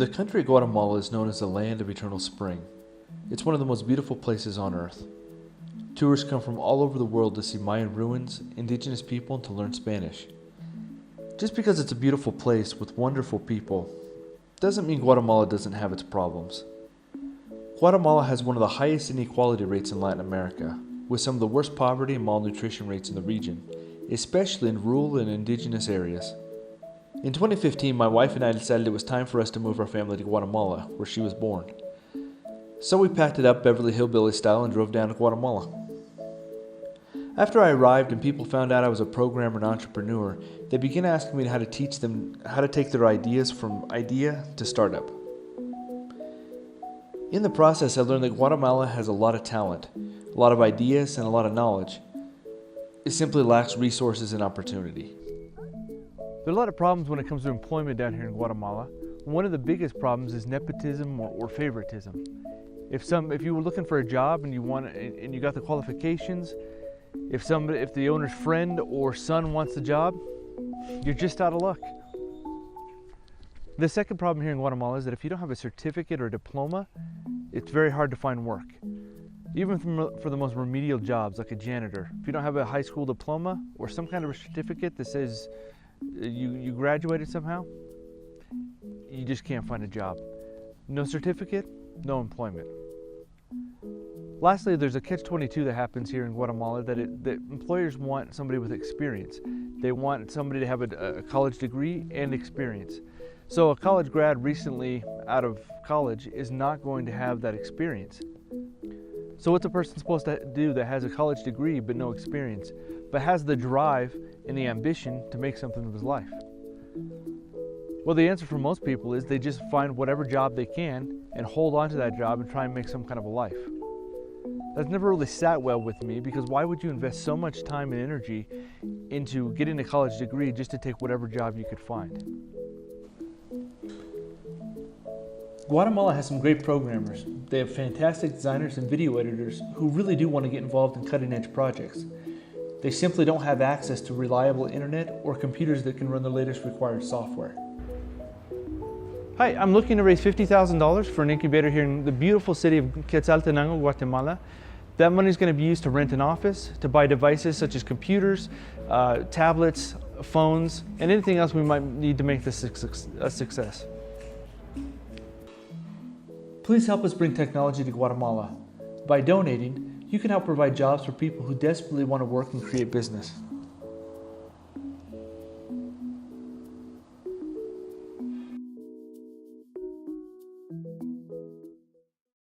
The country of Guatemala is known as the land of eternal spring. It's one of the most beautiful places on earth. Tourists come from all over the world to see Mayan ruins, indigenous people, and to learn Spanish. Just because it's a beautiful place with wonderful people doesn't mean Guatemala doesn't have its problems. Guatemala has one of the highest inequality rates in Latin America, with some of the worst poverty and malnutrition rates in the region, especially in rural and indigenous areas. In 2015, my wife and I decided it was time for us to move our family to Guatemala, where she was born. So we packed it up Beverly Hillbilly style and drove down to Guatemala. After I arrived and people found out I was a programmer and entrepreneur, they began asking me how to teach them how to take their ideas from idea to startup. In the process, I learned that Guatemala has a lot of talent, a lot of ideas, and a lot of knowledge. It simply lacks resources and opportunity. There are a lot of problems when it comes to employment down here in Guatemala. One of the biggest problems is nepotism or favoritism. If you were looking for a job and you got the qualifications, if the owner's friend or son wants the job, you're just out of luck. The second problem here in Guatemala is that if you don't have a certificate or a diploma, it's very hard to find work. Even for the most remedial jobs like a janitor, if you don't have a high school diploma or some kind of a certificate that says you graduated somehow, you just can't find a job. No certificate, no employment. Lastly, there's a catch-22 that happens here in Guatemala that employers want somebody with experience. They want somebody to have a college degree and experience. So a college grad recently out of college is not going to have that experience. So what's a person supposed to do that has a college degree but no experience, but has the drive and the ambition to make something of his life? Well, the answer for most people is they just find whatever job they can and hold on to that job and try and make some kind of a life. That's never really sat well with me, because why would you invest so much time and energy into getting a college degree just to take whatever job you could find? Guatemala has some great programmers. They have fantastic designers and video editors who really do want to get involved in cutting-edge projects. They simply don't have access to reliable internet or computers that can run the latest required software. Hi, I'm looking to raise $50,000 for an incubator here in the beautiful city of Quetzaltenango, Guatemala. That money is going to be used to rent an office, to buy devices such as computers, tablets, phones, and anything else we might need to make this a success. Please help us bring technology to Guatemala. By donating, you can help provide jobs for people who desperately want to work and create business.